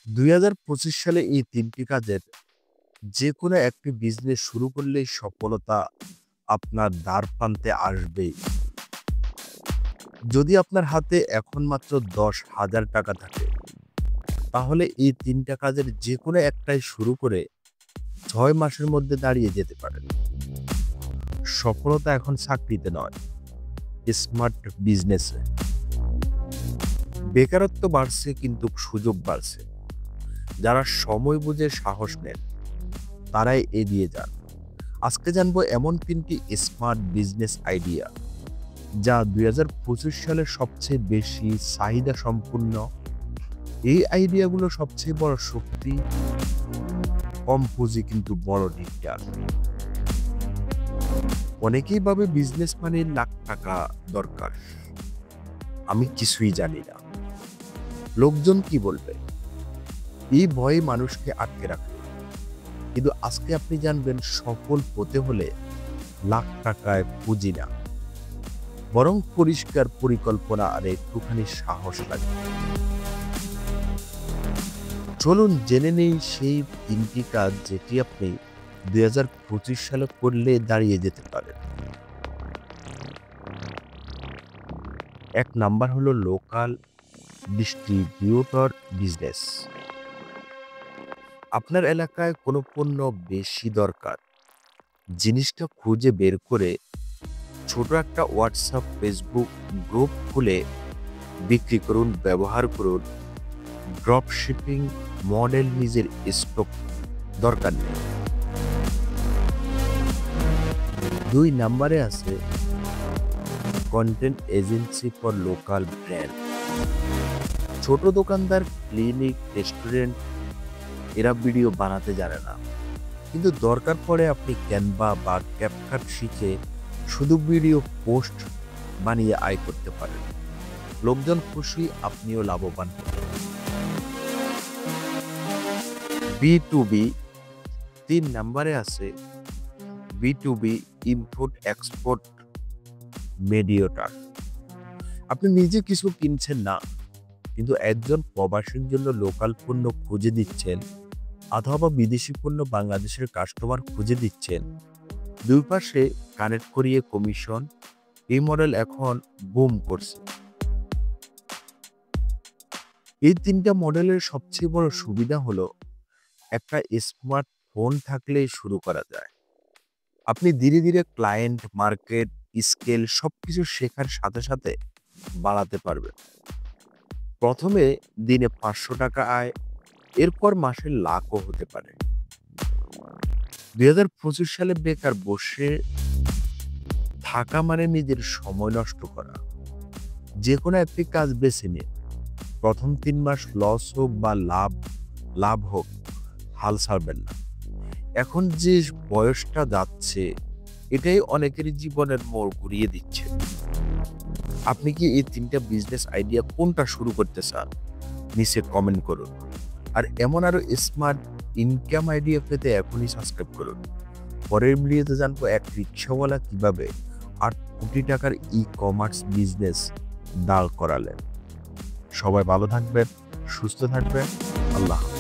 2025 সালে এই ৩টি কাজের যেকোনো একটি বিজনেস শুরু করলেই সফলতা আপনার দ্বারপ্রান্তে আসবেই। যদি আপনার হাতে এখন মাত্র ৳১০,০০০ থাকে, তাহলে এই ৩টা কাজের যেকোনো একটাই শুরু করে ৬ মাসের মধ্যে দাঁড়িয়ে যেতে পারেন। সফলতা এখন চাকরিতে নয়, স্মার্ট বিজনেসে। বেকারত্ব বাড়ছে কিন্তু সুযোগ বাড়ছে। যারা সময় বুঝে সাহস নেন, তারাই এগিয়ে যান। আজকে জানবো এমন ৩টি স্মার্ট বিজনেস আইডিয়া যা 2025 সালে সবচেয়ে বেশি চাহিদা সম্পূর্ণ। এই আইডিয়াগুলো সবচেয়ে বড় শক্তি, কম পুঁজি কিন্তু বড় রিটার্ন। অনেকেই ভাবে বিজনেস মানে লাখ টাকা দরকার। আমি কিছুই জানি না, লোকজন কি বলবে, এই ভয়ে মানুষকে আটকে রাখে। কিন্তু আজকে আপনি জানবেন সফল হতে হলে লাখ টাকায় পুঁজি না, বরং পরিষ্কার পরিকল্পনা আর একটুখানি সাহস লাগে। চলুন জেনে নেই সেই ৩টি কাজ যেটি আপনি 2025 সালে করলে দাঁড়িয়ে যেতে পারেন। ১ নাম্বার হলো লোকাল ডিস্ট্রিবিউটর বিজনেস। আপনার এলাকায় কোনো পণ্য বেশি দরকার, জিনিসটা খুঁজে বের করে ছোট একটা হোয়াটসঅ্যাপ, ফেসবুক গ্রুপ খুলে বিক্রি করুন। ব্যবহার করুন ড্রপ শিপিং মডেল, নিজের স্টক দরকার নেই। ২ নাম্বারে আছে content agency for local brand. ছোট দোকানদার, ক্লিনিক, রেস্টুরেন্ট, এরা ভিডিও বানাতে জানে না, কিন্তু দরকার পড়ে আপনি ক্যানভা বা ক্যাপকাট শিখে শুধু ভিডিও পোস্ট বানিয়ে আয় করতে পারেন। লোকজন খুশি, আপনিও লাভবান হবেন। B2B ৩ নাম্বারে আছে B2B ইম্পোর্ট এক্সপোর্ট মেডিয়েটর। আপনি নিজে কিছু কিনছেন না, কিন্তু একজন প্রবাসীর জন্য লোকাল পণ্য খুঁজে দিচ্ছেন, অথবা বিদেশি পণ্য বাংলাদেশের কাস্টমার খুঁজে দিচ্ছেন। দুই পাশে কানেক্ট করিয়ে কমিশন। এই মডেল এখন বুম করছে। এই ৩টা মডেলের সবচেয়ে বড় সুবিধা হলো একটা স্মার্টফোন থাকলেই শুরু করা যায়। আপনি ধীরে ধীরে ক্লায়েন্ট, মার্কেট, স্কেল সবকিছু শেখার সাথে সাথে বাড়াতে পারবেন। প্রথমে দিনে ৳৫০০ আয়, এরপর মাসে লাখও হতে পারে। 2025 সালে বেকার বসে থাকা মানে নিজের সময় নষ্ট করা। যে কোনো একটি কাজ বেছে নিন। প্রথম ৩ মাস লস হোক বা লাভ হোক, হাল ছাড়বেন না। এখন যে বয়সটা যাচ্ছে, এটাই অনেকেরই জীবনের মোড় ঘুরিয়ে দিচ্ছে। আপনি কি এই ৩টা বিজনেস আইডিয়া কোনটা শুরু করতে চান? নিচে কমেন্ট করুন। আর এমন আরো স্মার্ট ইনকাম আইডিয়া পেতে এখনই সাবস্ক্রাইব করুন। পরের ভিডিওতে জানবো এক রিক্সাওয়ালা কিভাবে ৳৮ কোটি ই-কমার্স বিজনেস দাঁড় করালেন। সবাই ভালো থাকবেন, সুস্থ থাকবেন। আল্লাহ হাফেজ।